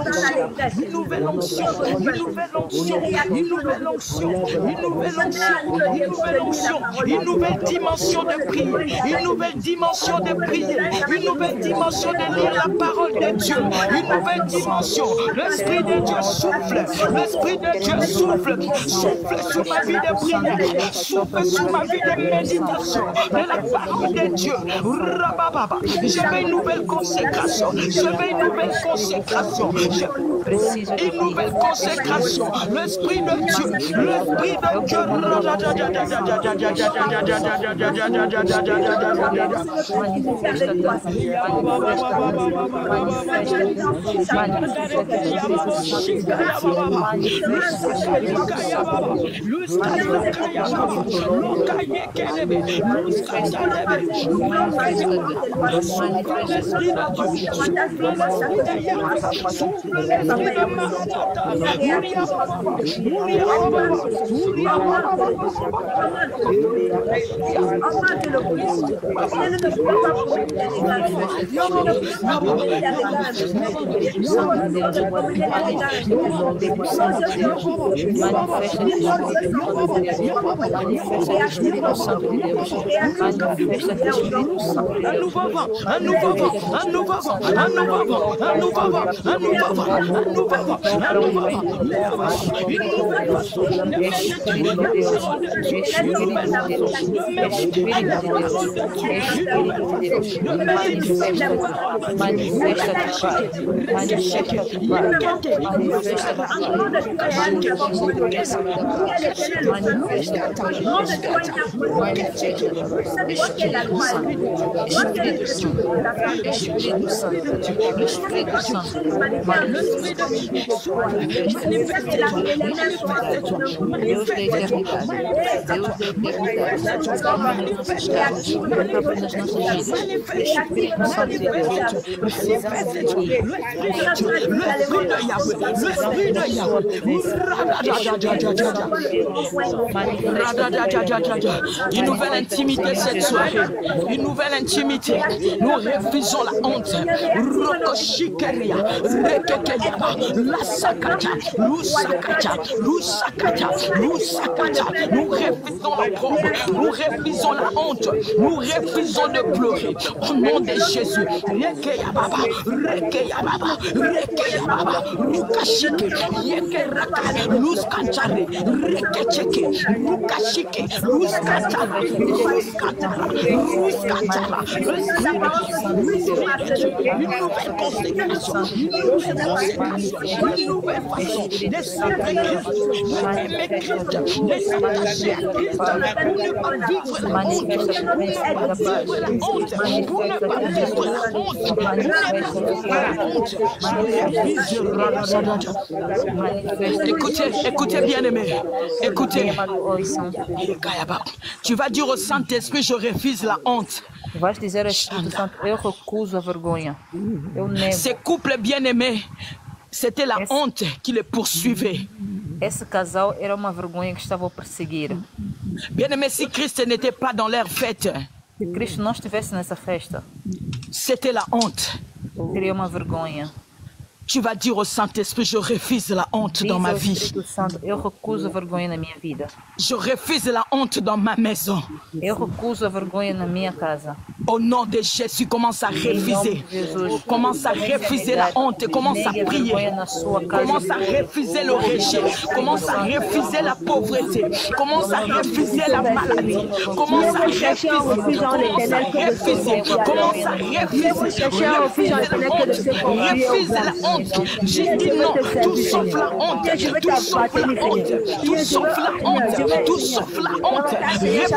une nouvelle onction, une nouvelle onction, une nouvelle onction, une nouvelle onction, une nouvelle onction, une nouvelle onction, une nouvelle dimension de prière, une nouvelle dimension de prière, une nouvelle dimension de lire la parole de Dieu, une nouvelle dimension. L'Esprit de Dieu souffle, l'Esprit de Dieu souffle, souffle sur ma vie de prière, souffle sur ma vie de méditation, de la parole de Dieu. Je veux une nouvelle consécration, je veux une nouvelle consécration, une nouvelle consécration. L'Esprit de Dieu, l'Esprit de Dieu. Une nouvelle intimité cette soirée, une nouvelle intimité. Nous refusons la honte. Rokoshikeria, Rekekeyaba, Lasakata, Lusakata, Lusakata, Lusakata. Nous refusons la probe, nous refusons la honte, nous refusons de pleurer. Au nom de Jésus, Rekeyababa, Rekeyababa, Rekeyababa, Rukashike, Yekeraka, Luskachare, Rekecheke, Rukashike, Luskatara, Luskatara, Luskatara. Une nouvelle consécration, une nouvelle consécration, une nouvelle façon de suivre Christ, d'aimer Christ, de s'attacher à Christ, pour ne pas vivre la honte, pour ne pas vivre la honte, pour ne pas vivre la honte. Écoutez, écoutez bien aimé, écoutez, Oi, Santo. Tu vas dire au Saint-Esprit, je refuse la honte. Vais dizer ao Espírito Santo, eu recuso a vergonha. Eu nego. Ces couples bien-aimés, c'était la honte qui les poursuivait. Esse casal era uma vergonha que estava a perseguir. Bien-aimés, si Christ n'était pas dans leur fête, Se Cristo não estivesse nessa festa, c'était la honte. seria uma vergonha. Tu vas dire au Saint-Esprit, je refuse la honte Diz dans ma ao vie. Espírito Santo, eu recuso a vergonha na minha vida. Je refuse la honte dans ma maison. Eu recuso a vergonha na minha casa. Au nom de Jésus, commence à refuser. Commence à refuser la honte. Commence à prier. Commence à refuser le rejet. Commence à refuser la pauvreté. Commence à refuser la maladie. Commence à refuser. Commence à refuser. Commence à refuser. Refuse la honte. J'ai dit non. Tout sauf la honte. Tout sauf la honte. Tout sauf la honte. Tout sauf la honte. Refuse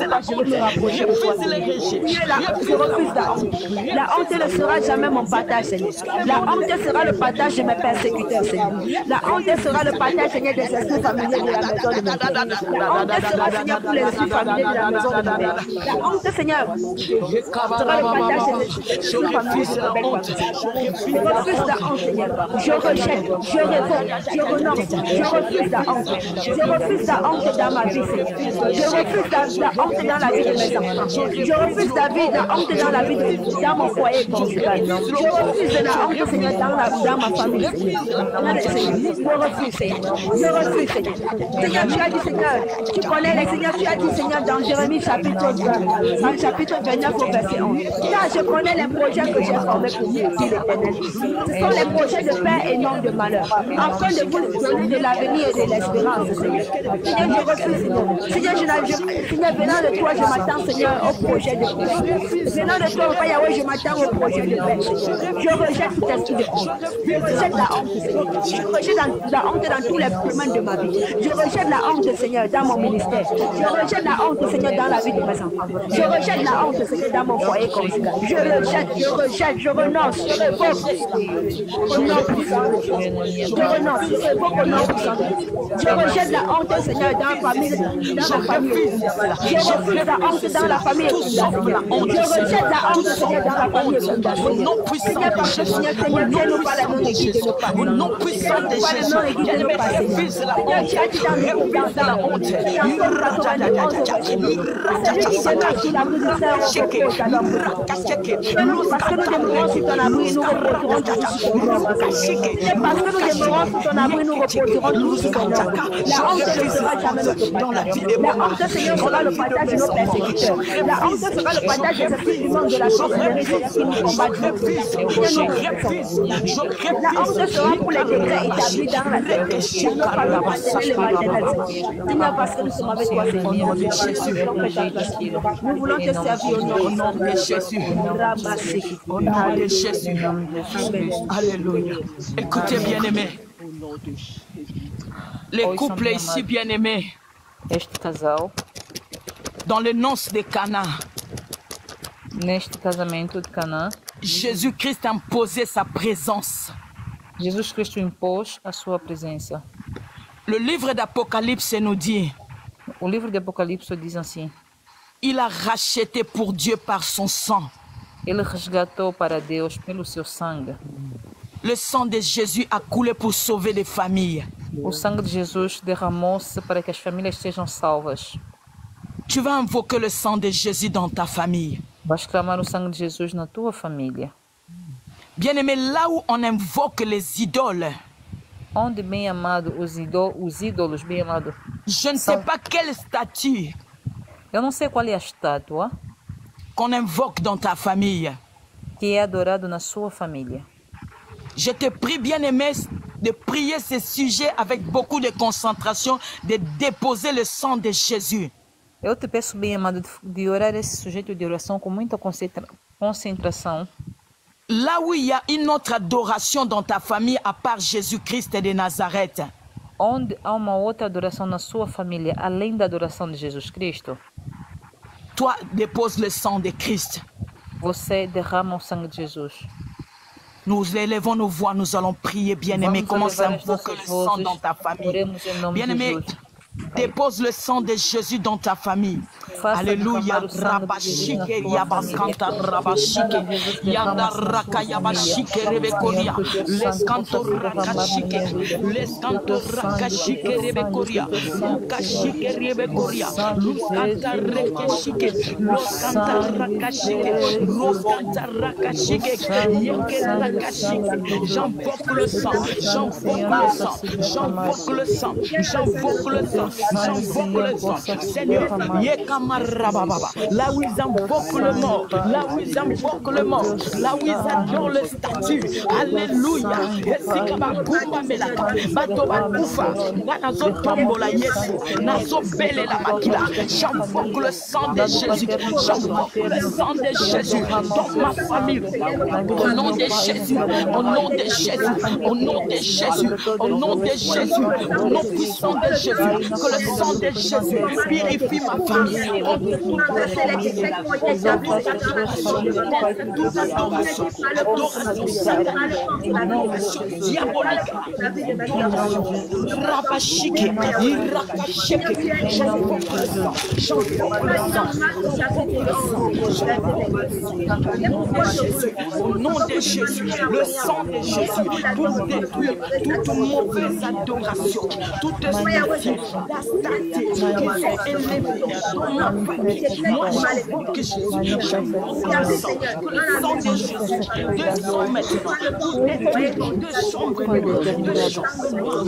la honte. Refuse le rejet. Je refuse la honte. La honte ne sera jamais mon partage, Seigneur. La honte sera le partage de mes persécuteurs, Seigneur. La honte sera le partage, Seigneur, des esprits familiers de la maison de mon Père. La honte sera, Seigneur, pour les esprits familiers de la maison de mon Père. La honte, Seigneur, sera le partage des esprits familiers de mon Père. Je refuse la honte, Seigneur. Je rejette, je révoque, je renonce. Je refuse la honte. Je refuse la honte dans ma vie, Seigneur. Je refuse la honte dans la vie de mes enfants. Je refuse la honte dans la vie dans mon foyer conjugal. Je refuse la honte, Seigneur, dans ma famille. Je refuse, Seigneur. Je refuse, Seigneur. Seigneur, tu as dit, Seigneur, tu connais les Seigneur, tu as dit, Seigneur, dans Jérémie chapitre 29 au verset 11. Car je connais les projets que j'ai formés pour vous, dit l'Éternel. Ce sont les projets de paix et non de malheur, afin de vous donner de l'avenir et de l'espérance, Seigneur. Seigneur, je refuse, Seigneur. Seigneur, venant de toi, je m'attends, Seigneur, au projet de paix. Venant de toi, Yahweh, je m'attends au projet de paix. Je rejette tout esprit de honte. Je rejette la honte, Seigneur. Je rejette la honte dans tous les domaines de ma vie. Je rejette la honte, Seigneur, dans mon ministère. Je rejette la honte, Seigneur, dans la vie de mes enfants. Je rejette la honte, Seigneur, dans mon foyer conjugal. Je rejette, je renonce, je révoque au nom puissant. Je renonce, je révoque au nom puissant. Je rejette la honte, Seigneur, dans ma famille. Je refuse la honte dans la famille. Je rejette la honte, Seigneur, dans la famille. Au nom puissant de Jésus. Au nom puissant de Jésus. Refuse la honte. Refuse la honte. Parce que nous demeurons sur ton abri, nous reposerons tous sur ton abri. La honte ne sera jamais notre partage. La honte, Seigneur, sera le partage de nos persécuteurs. La honte sera le partage des esprits du monde de la sorcellerie qui nous combattent. La honte sera pour les décrets établis dans la terre. Seigneur, parce que nous sommes avec toi, Seigneur. Nous voulons te servir au nom de Jésus. Au nom de Jésus. Alléluia. Écoutez, bien-aimés. Les couples ici, bien-aimés. Este casal, dans les noces de Cana, neste casamento de Canaã, Jésus-Christ a imposé sa présence. Jesus Cristo impôs a sua presença. Le livre d'Apocalypse nous dit, o livro de Apocalipse diz assim: il a racheté pour Dieu par son sang. Ele resgatou para Deus pelo seu sangue. Le sang de Jésus a coulé pour sauver des familles. O sangue de Jesus derramou-se para que as famílias sejam salvas. Tu vas invoquer le sang de Jésus dans ta famille. Vais clamar o sangue de Jesus na tua família. Bien-aimé, là où on invoque les idoles, onde, bem amado, os ídolos, bem amado, je ne sais pas quelle statue, eu não sei qual é a estátua qu'on invoque dans ta famille, que é adorado na sua família. Je te prie, bien-aimé, de prier ce sujet avec beaucoup de concentration, de déposer le sang de Jésus. Eu te peço, bem amado, de orar esse sujeito de oração com muita concentração. Là où il y a une autre adoration dans ta famille à part Jésus-Christ de Nazareth. Onde há uma outra adoração na sua família, além da adoração de Jesus Cristo. Toi, dépose le sang de Christ. Você derrama o sangue de Jesus. Nous élevons nos voix, nous allons prier, bien-aimé. Commence à invoquer le sang dans ta famille. Bien-aimé, Dépose le sang de Jésus dans ta famille. Alléluia. Rabashike Yabakanta Rabashike Yanda Raka Yabashike Rebekoria. Leskanto Rakashike. Leskanto Rakashike Rebekoria. Lukashike Rebekoria. Luskanta Rekeshike. Luskanta Rakashike. Luskanta Rakashike. Yeke Rakashike. J'invoque le sang. J'invoque le sang. J'invoque le sang. J'invoque le sang. J'invoque le sang. Seigneur, là où ils invoquent le mort, là où ils invoquent le mort, là où ils adorent le statut. Alléluia. J'invoque le sang de Jésus. J'invoque le sang de Jésus dans ma famille. Au nom de Jésus. Au nom de Jésus. Au nom de Jésus. Au nom de Jésus. Au nom puissant de Jésus. Que le sang de Jésus purifie ma famille. Au nom de Jésus, le sang de Jésus pour détruire toute mauvaise adoration, toute statue, la statue qui sont élevées dans ma famille. Moi, j'invoque Jésus, j'invoque le sang de Jésus, 200 mètres pour détruire 2 chambres noires, 2 chambres noires.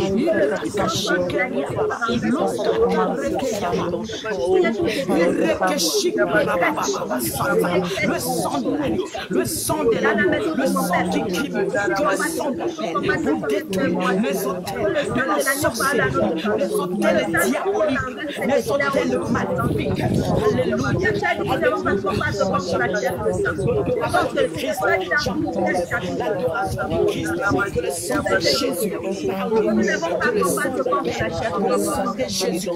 Le sang de l'agneau, le sang de l'agneau, le sang du crime, que le sang de la peine pour détruire les hôtels de la sorcellerie, les hôtels diaboliques, les hôtels maléfiques. Alléluia. L'adoration de Christ, que le sang de Jésus, que le sang de Jésus,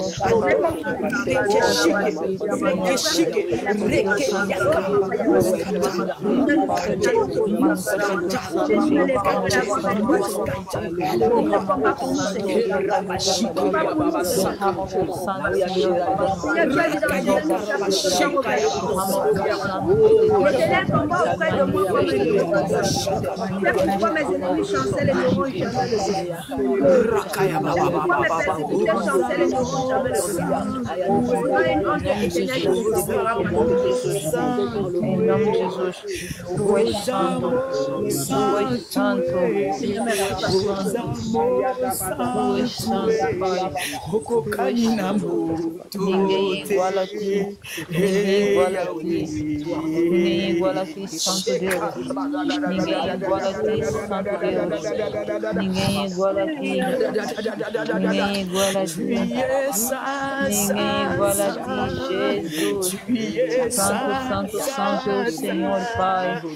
Ninguém igual a ti, ninguém igual a ti, ninguém igual a ti, Santo Deus, ninguém igual a ti, Santo Deus, ninguém igual a ti, ninguém igual a ti, ninguém igual a ti, Jesus, Santo, Santo, Santo é o Senhor Pai, que o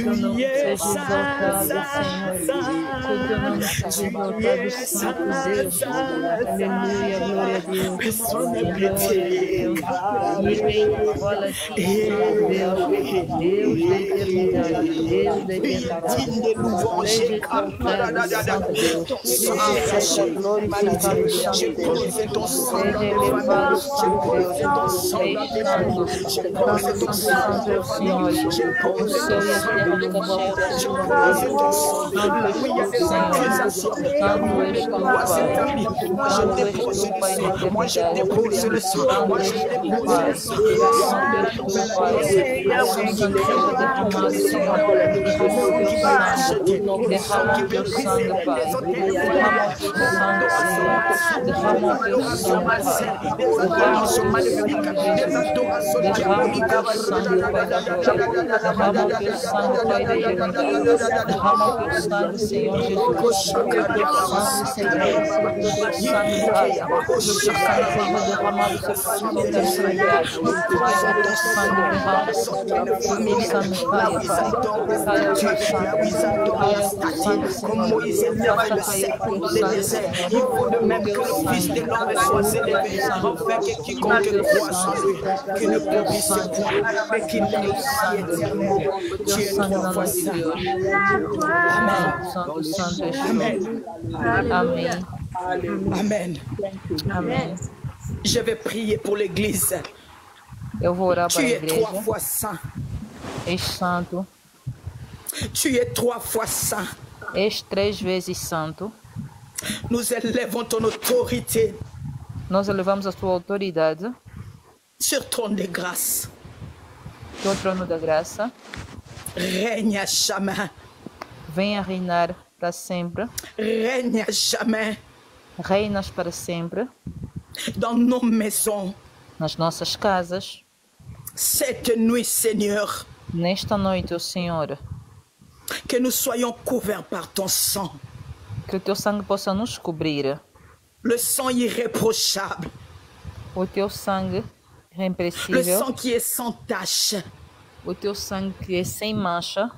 teu nome seja exaltado, Senhor, que o teu nome seja exaltado, Santo Deus, aleluia, glória a Deus. Ninguém igual a ti, Deus da eternidade, Deus da eternidade, seja exaltado, seja glorificado, seja elevado, Santo, Santo é o Senhor, o céu e a terra do céu, moi je dépose le sang, moi je dépose le sang, comme Moïse élevait le serpent dans le désert, il faut de même que le Fils de l'homme soit élevé, afin que quiconque croit en lui, qu'il ne périsse point, mais qu'il ait aussi éternellement. Tu es trois fois saint. Amen. Amen. Amém. Amen. Amém. Je vais prier pour l'église. Eu vou orar Tu para a es 3 igreja. fois saint. És santo. Tu es 3 fois saint. És 3 vezes santo. Nous élevons ton autorité Nós elevamos a tua autoridade, sur trône de grâce. teu trono da graça. Règne à jamais. Venha reinar para sempre. Règne à jamais Reinas para sempre dans nos maisons. nas nossas casas. Cette nuit, Seigneur, Nesta noite, ó Senhor, que nous soyons couverts par ton sang. que o teu sangue possa nos cobrir. Le sang irréprochable. O teu sangue Le irrepreensível. sang qui est sans tache. O teu sangue que é sem mancha.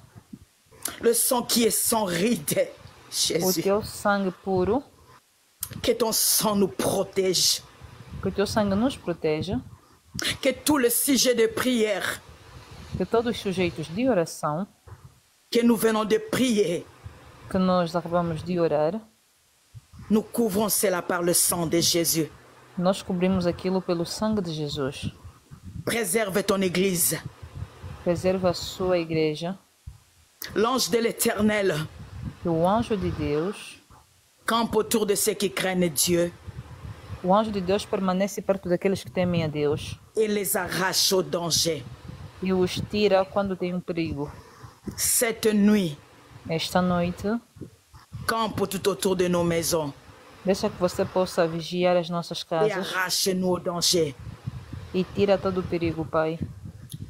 Le sang qui est sans ride. O Jésus, teu sangue puro. que ton sang nous protège. Que o teu sangue nos proteja. Que tout le sujet de prière Que todos os sujeitos de oração que nous venons de prier, que nós acabamos de orar, nous couvrons cela par le sang de Jésus. nós cobrimos aquilo pelo sangue de Jesus. Préserve ton église. Preserva a sua igreja. L'ange de l'Éternel Que o anjo de Deus, campe autour de ceux qui craignent Dieu o anjo de Deus permanece perto daqueles que temem a Deus et les arrache au danger. e os tira quando tem um perigo. Cette nuit, Esta noite, campe tout autour de nos maisons deixa que você possa vigiar as nossas et casas arrache-nous au danger. e tira todo o perigo, Pai.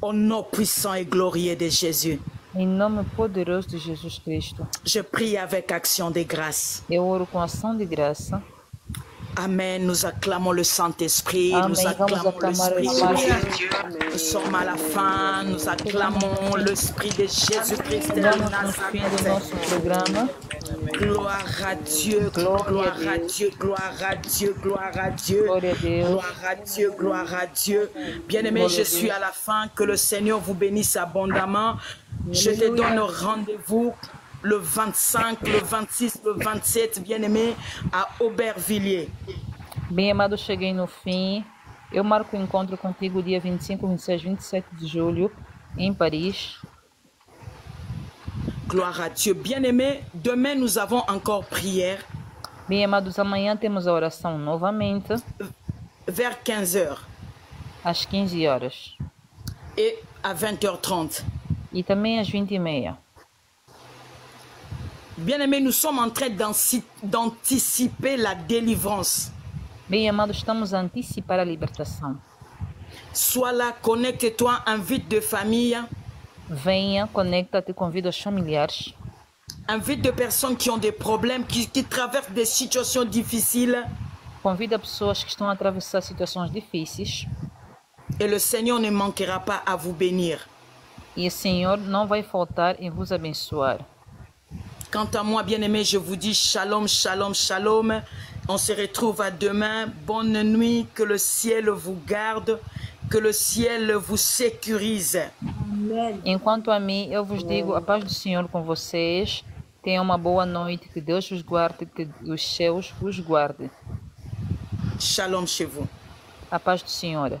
Au nom puissant et glorieux de Jésus, Em nome poderoso de Jesus Cristo, je prie avec action de grâce. eu oro com ação de graça. Amen. Nous acclamons le Saint-Esprit. Amém. Nous Vamos acclamons aclamar o l'Esprit de Dieu. Espírito. Nous sommes à la fin. Nous acclamons l'Esprit de Jésus-Christ de Vamos no fim do Nazareth. nosso programa. Gloire à Dieu, gloire à Dieu, gloire à Dieu, gloire à Dieu, Glória a Deus. gloire à Dieu, gloire à Dieu. Bien-aimé, Glória je a suis Deus. à la fin. Que le Seigneur vous bénisse abondamment. Je te donne rendez-vous le 25, le 26, le 27, bien-aimé, à Aubervilliers. Bem, amado, cheguei no fim. Eu marco o encontro contigo dia 25, 26, 27 de julho, em Paris. Gloire à Dieu. Bien-aimé, demain nous avons encore prière Bem, amados, amanhã temos a oração novamente, vers 15h às 15 horas. et à 20h30. E também às 20h30. Bien-aimé, nous sommes en train d'anticiper la délivrance. Bem, amados, estamos a antecipar a libertação. Sois là, connecte-toi, invite de famille, Venha, conecta-te, convida os familiares. invite de personnes qui ont des problèmes, qui traversent des situations difficiles. Convida pessoas que estão a atravessar situações difíceis. Et le Seigneur ne manquera pas à vous bénir. E o Senhor não vai faltar em vos abençoar. Quant à moi, bien-aimé, je vous dis shalom, shalom, shalom. On se retrouve à demain. Bonne nuit, que le ciel vous garde, que le ciel vous sécurise. Enquanto a mim, eu vos digo a paz do Senhor com vocês. Tenham uma boa noite, que Deus vos guarde, que os céus vos guarde. Shalom chez vous. A paz do Senhor.